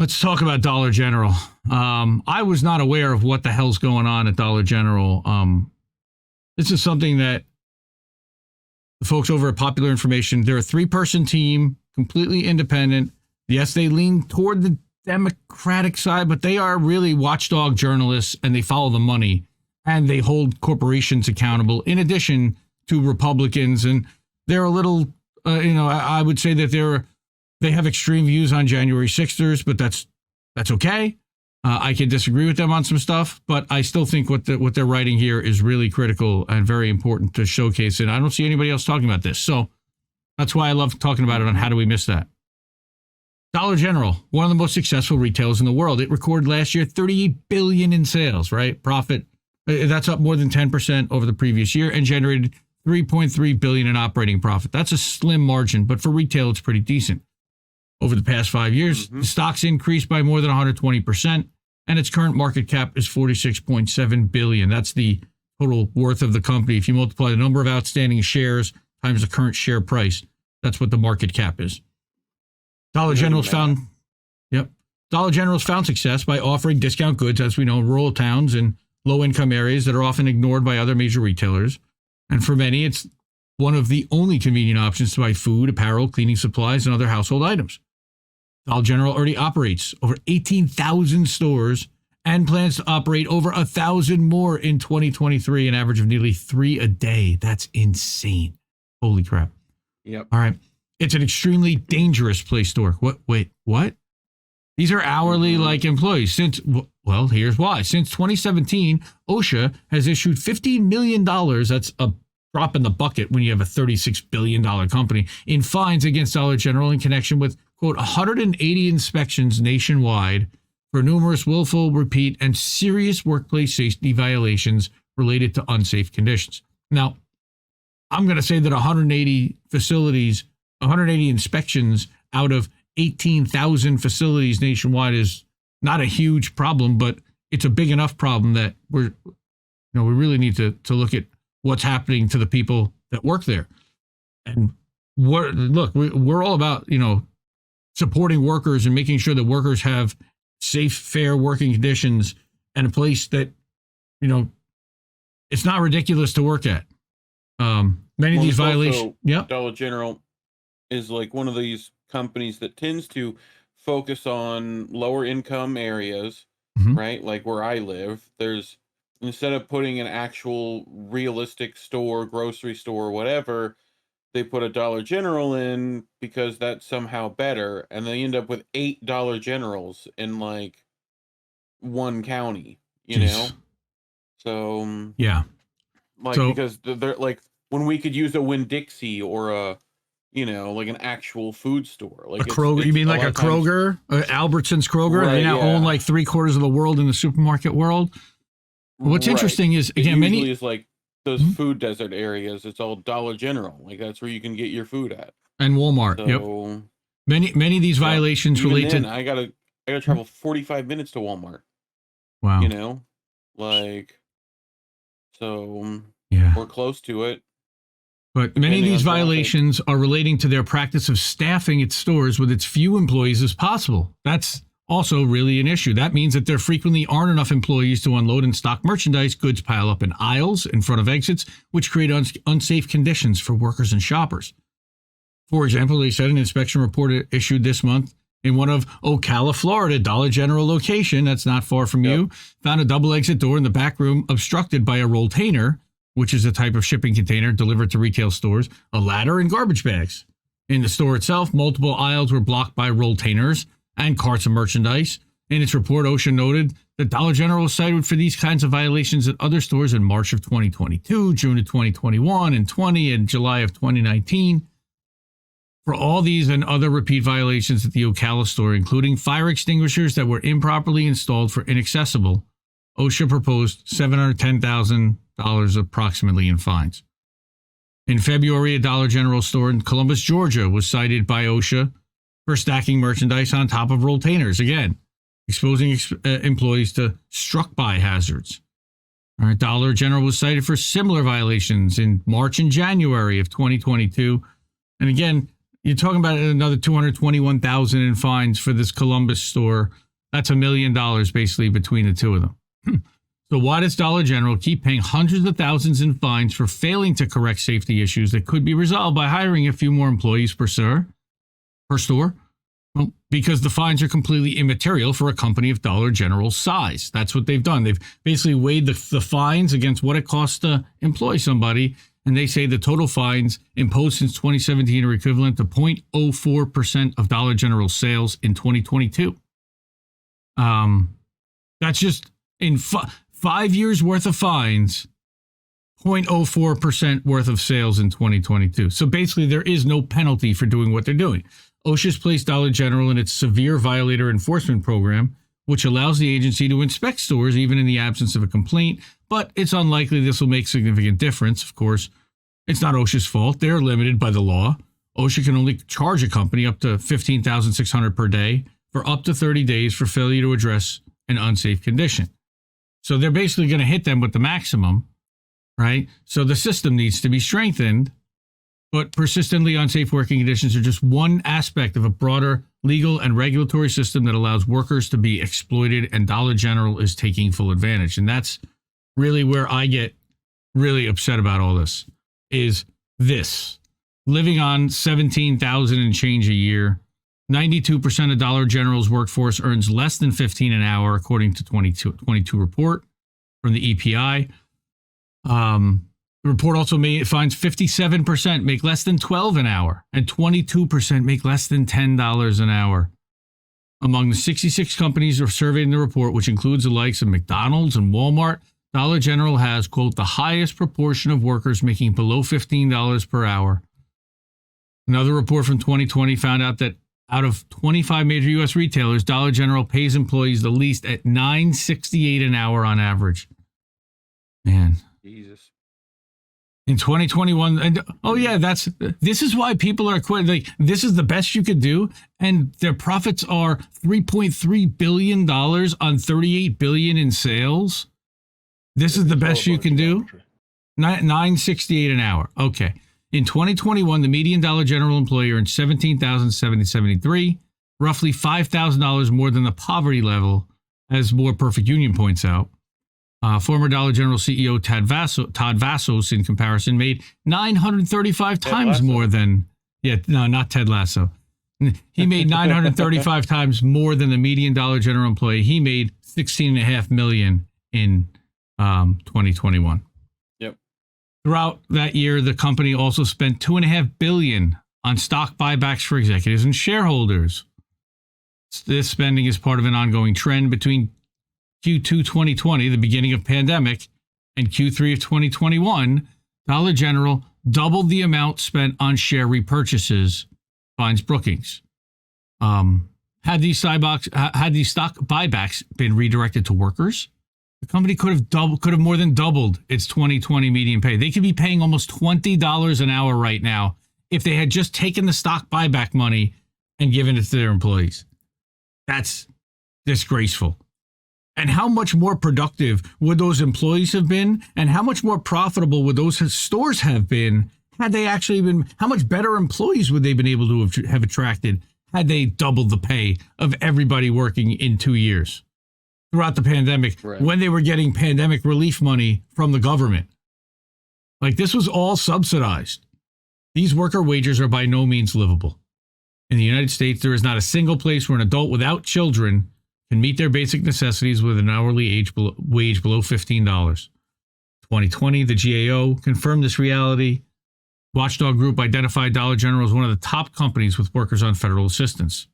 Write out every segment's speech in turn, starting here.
Let's talk about Dollar General. I was not aware of what the hell's going on at Dollar General. This is something that the folks over at Popular Information, they're a 3-person team, completely independent. Yes, they lean toward the Democratic side, but they are really watchdog journalists, and they follow the money, and they hold corporations accountable in addition to Republicans. And they're a little, I would say that they have extreme views on January 6ers, but that's okay. I can disagree with them on some stuff, but I still think what they're writing here is really critical and very important to showcase. And I don't see anybody else talking about this. So that's why I love talking about it on How Do We Miss That? Dollar General, one of the most successful retailers in the world. It recorded last year $38 billion in sales, right? Profit. That's up more than 10% over the previous year and generated $3.3 billion in operating profit. That's a slim margin, but for retail, it's pretty decent. Over the past 5 years, the stock's increased by more than 120%, and its current market cap is $46.7 billion. That's the total worth of the company. If you multiply the number of outstanding shares times the current share price, that's what the market cap is. Dollar General's found success by offering discount goods, as we know, in rural towns and low-income areas that are often ignored by other major retailers. And for many, it's one of the only convenient options to buy food, apparel, cleaning supplies, and other household items. Dollar General already operates over 18,000 stores and plans to operate over 1,000 more in 2023, an average of nearly 3 a day. That's insane. Holy crap. Yep. All right. It's an extremely dangerous place to work. What? These are hourly employees. Here's why. Since 2017, OSHA has issued $15 million. That's a drop in the bucket when you have a $36 billion company in fines against Dollar General in connection with, quote, 180 inspections nationwide for numerous willful, repeat, and serious workplace safety violations related to unsafe conditions. Now, I'm going to say that 180 inspections out of 18,000 facilities nationwide is not a huge problem, but it's a big enough problem that we really need to look at what's happening to the people that work there. And we're all about, supporting workers and making sure that workers have safe, fair working conditions and a place that, it's not ridiculous to work at. Many of these violations. Yeah. Dollar General is like one of these companies that tends to focus on lower income areas, right? Like where I live, instead of putting an actual realistic store, grocery store, whatever, they put a Dollar General in because that's somehow better. And they end up with 8 Dollar Generals in like one county, you know? So, yeah. Because they're like, when we could use a Winn-Dixie or like an actual food store. Like a Kroger, you mean like a Kroger? Albertsons Kroger? Right, they now own like 3/4 of the world in the supermarket world. What's interesting is, again, many is like those food desert areas. It's all Dollar General. Like that's where you can get your food at. And Walmart. So, Many of these violations relate to. I gotta travel 45 minutes to Walmart. Wow. We're close to it. But many of these violations are relating to their practice of staffing its stores with as few employees as possible. That's also really an issue. That means that there frequently aren't enough employees to unload and stock merchandise. Goods pile up in aisles in front of exits, which create unsafe conditions for workers and shoppers. For example, they said an inspection report issued this month in one of Ocala, Florida, Dollar General location, that's not far from you, found a double exit door in the back room obstructed by a rolltainer, which is a type of shipping container delivered to retail stores, a ladder, and garbage bags. In the store itself, multiple aisles were blocked by rolltainers and carts of merchandise. In its report, OSHA noted that Dollar General was cited for these kinds of violations at other stores in March of 2022, June of 2021, and 20, and July of 2019. For all these and other repeat violations at the Ocala store, including fire extinguishers that were improperly installed for inaccessible, OSHA proposed $710,000 approximately in fines. In February, a Dollar General store in Columbus, Georgia was cited by OSHA for stacking merchandise on top of rolltainers, again, exposing employees to struck-by hazards. All right, Dollar General was cited for similar violations in March and January of 2022. And again, you're talking about another $221,000 in fines for this Columbus store. That's $1 million basically between the two of them. So why does Dollar General keep paying hundreds of thousands in fines for failing to correct safety issues that could be resolved by hiring a few more employees per store? Well, because the fines are completely immaterial for a company of Dollar General's size. That's what they've done. They've basically weighed the fines against what it costs to employ somebody, and they say the total fines imposed since 2017 are equivalent to 0.04% of Dollar General's sales in 2022. That's just in 5 years worth of fines, 0.04% worth of sales in 2022. So basically, there is no penalty for doing what they're doing. OSHA's placed Dollar General in its severe violator enforcement program, which allows the agency to inspect stores even in the absence of a complaint, but it's unlikely this will make significant difference. Of course, it's not OSHA's fault. They're limited by the law. OSHA can only charge a company up to $15,600 per day for up to 30 days for failure to address an unsafe condition. So they're basically going to hit them with the maximum, right? So the system needs to be strengthened, but persistently unsafe working conditions are just one aspect of a broader legal and regulatory system that allows workers to be exploited, and Dollar General is taking full advantage. And that's really where I get really upset about all this, is this. Living on $17,000 and change a year, 92% of Dollar General's workforce earns less than $15 an hour, according to 22 report from the EPI. The report also finds 57% make less than $12 an hour, and 22% make less than $10 an hour. Among the 66 companies surveyed in the report, which includes the likes of McDonald's and Walmart, Dollar General has, quote, the highest proportion of workers making below $15 per hour. Another report from 2020 found out that out of 25 major U.S. retailers, Dollar General pays employees the least at $9.68 an hour on average. Man. Jesus. In 2021, and this is why people are quitting. Like, this is the best you could do, and their profits are $3.3 billion on $38 billion in sales. This is the best you can do. $9.68 an hour. Okay. In 2021, the median Dollar General employee earned $17,773, roughly $5,000 more than the poverty level, as More Perfect Union points out. Former Dollar General CEO Todd Vassos, in comparison, made 935 times more than... no, not Ted Lasso. He made 935 times more than the median Dollar General employee. He made $16.5 million in 2021. Yep. Throughout that year, the company also spent $2.5 billion on stock buybacks for executives and shareholders. This spending is part of an ongoing trend between Q2 2020, the beginning of pandemic, and Q3 of 2021. Dollar General doubled the amount spent on share repurchases, finds Brookings. Had these stock buybacks been redirected to workers, the company could have more than doubled its 2020 median pay. They could be paying almost $20 an hour right now if they had just taken the stock buyback money and given it to their employees. That's disgraceful. And how much more productive would those employees have been? And how much more profitable would those stores have been had they actually been? How much better employees would they have been able to have attracted had they doubled the pay of everybody working in 2 years throughout the pandemic, right, when they were getting pandemic relief money from the government? Like, this was all subsidized. These worker wages are by no means livable. In the United States, there is not a single place where an adult without children can meet their basic necessities with an hourly wage below $15. 2020, the GAO confirmed this reality. Watchdog Group identified Dollar General as one of the top companies with workers on federal assistance.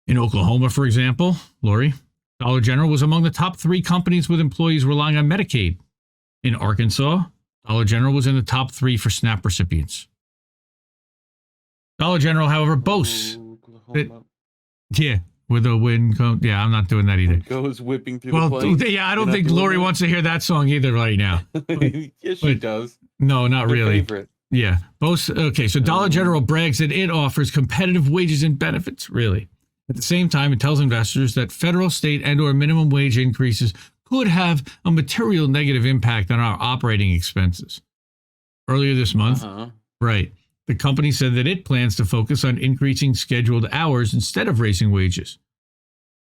In Oklahoma, for example, Lori, Dollar General was among the top 3 companies with employees relying on Medicaid. In Arkansas, Dollar General was in the top 3 for SNAP recipients. Dollar General, however, boasts that, with the wind comes, I'm not doing that either. Goes whipping through the plains. I don't think Lori wants to hear that song either right now. Yes, she does. No, not really. Favorite. Yeah. Okay, so Dollar General brags that it offers competitive wages and benefits, really. At the same time, it tells investors that federal, state, and or minimum wage increases could have a material negative impact on our operating expenses. Earlier this month, right, the company said that it plans to focus on increasing scheduled hours instead of raising wages.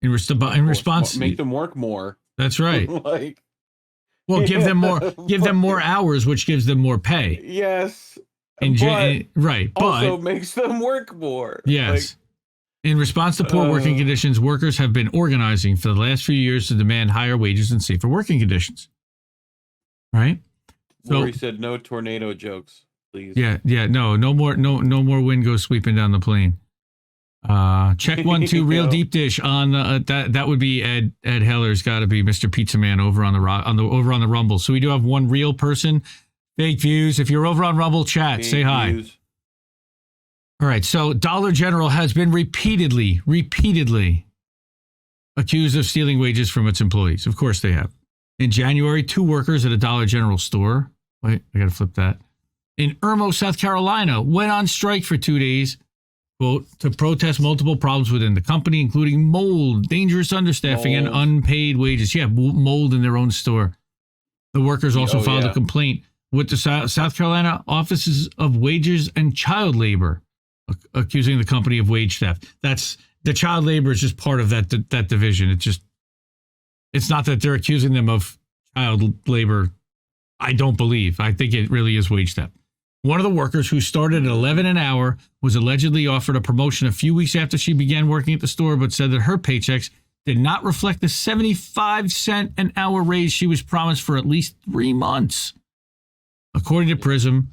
In response, make them work more. That's right. Like, well, give them more hours, which gives them more pay. Yes, right. Also but makes them work more. Yes. In response to poor working conditions, workers have been organizing for the last few years to demand higher wages and safer working conditions. Right? So Lori said no tornado jokes, please. Yeah, no more wind goes sweeping down the plane. Check 1 2 real deep dish on that would be Ed Heller's got to be Mr. Pizza Man over on the Rumble. So we do have one real person. Fake views. If you're over on Rumble chat, say hi. Views. All right, so Dollar General has been repeatedly accused of stealing wages from its employees. Of course they have. In January, 2 workers at a Dollar General store, wait, I got to flip that, in Irmo, South Carolina, went on strike for 2 days, quote, to protest multiple problems within the company, including mold, dangerous understaffing, and unpaid wages. Yeah, mold in their own store. The workers also filed a complaint with the South Carolina Offices of Wages and Child Labor, accusing the company of wage theft. That's the child labor is just part of that division. It's not that they're accusing them of child labor. I don't believe. I think it really is wage theft. One of the workers, who started at $11 an hour, was allegedly offered a promotion a few weeks after she began working at the store, but said that her paychecks did not reflect the 75-cent an hour raise she was promised for at least 3 months. According to Prism,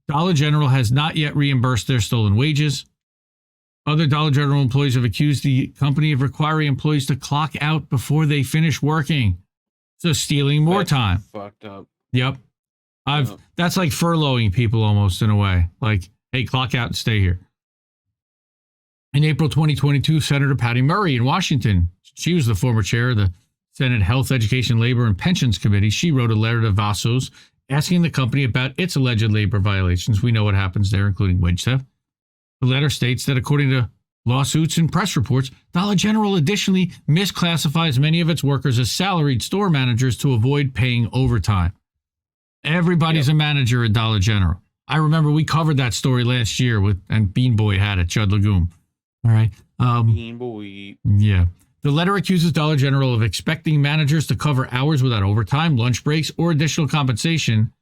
Dollar General has not yet reimbursed their stolen wages. Other Dollar General employees have accused the company of requiring employees to clock out before they finish working. So stealing more time. Fucked up. Yep. That's like furloughing people almost in a way. Like, hey, clock out and stay here. In April 2022, Senator Patty Murray in Washington, she was the former chair of the Senate Health, Education, Labor, and Pensions Committee. She wrote a letter to Vassos asking the company about its alleged labor violations. We know what happens there, including wage theft. The letter states that according to lawsuits and press reports, Dollar General additionally misclassifies many of its workers as salaried store managers to avoid paying overtime. Everybody's a manager at Dollar General. I remember we covered that story last year and Bean Boy had it, Judd Legum. All right. Bean Boy. Yeah. The letter accuses Dollar General of expecting managers to cover hours without overtime, lunch breaks, or additional compensation.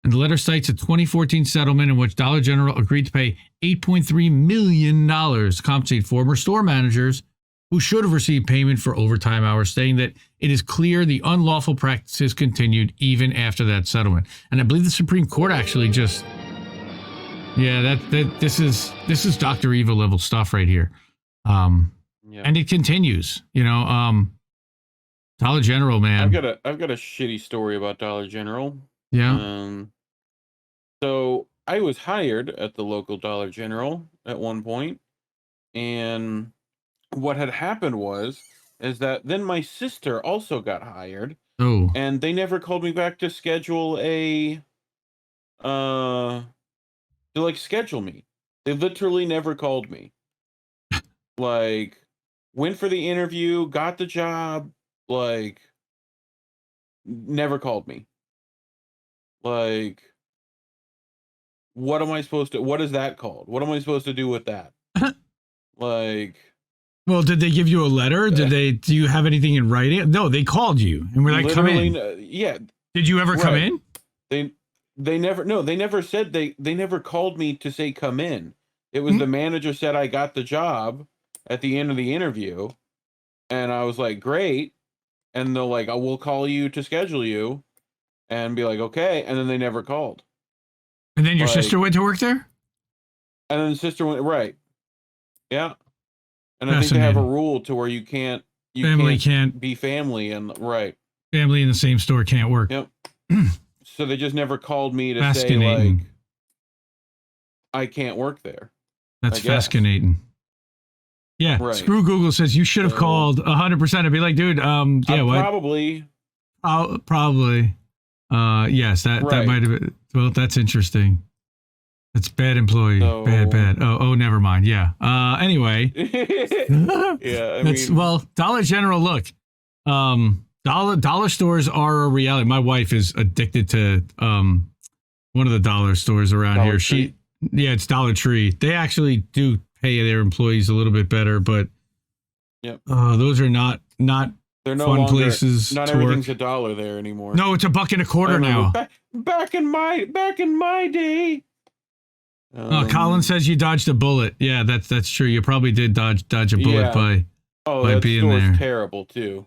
And the letter cites a 2014 settlement in which Dollar General agreed to pay $8.3 million to compensate former store managers who should have received payment for overtime hours, saying that it is clear the unlawful practices continued even after that settlement. And I believe the Supreme Court actually this is Dr. Evil level stuff right here. And it continues, Dollar General, man. I've got a shitty story about Dollar General. Yeah. So I was hired at the local Dollar General at one point, and what had happened is that then my sister also got hired. Oh. And they never called me back to schedule schedule me. They literally never called me. Like, went for the interview, got the job, like, never called me. Like, what is that called? What am I supposed to do with that? Like, well, did they give you a letter? Do you have anything in writing? No, they called you and were like, come in. Yeah. Did you ever come in? They never said they never called me to say come in. It was the manager said I got the job at the end of the interview, and I was like, great. And they're like, oh, we'll call you to schedule you, and be like, okay. And then they never called. And then your sister went to work there? And then the sister went, right. Yeah. And I think they have a rule to where you can't be family and right. Family in the same store can't work. Yep. So they just never called me to say like I can't work there. That's fascinating. Yeah. Right. Screw Google says you should have called 100%. I'd be like, dude, yeah, what? Probably. Yes, that might have been. Well, that's interesting. That's bad employee. Bad. Oh, never mind. Yeah. Anyway. Well, Dollar General, look. Dollar stores are a reality. My wife is addicted to one of the dollar stores around here. Yeah, it's Dollar Tree. They actually do pay their employees a little bit better, but Yep. Those are not They're no fun longer, places not to everything's work. $1 there anymore. No, it's $1.25 now. Back in my day. Colin says you dodged a bullet. Yeah, that's true. You probably did dodge a bullet by that being store's there. terrible too.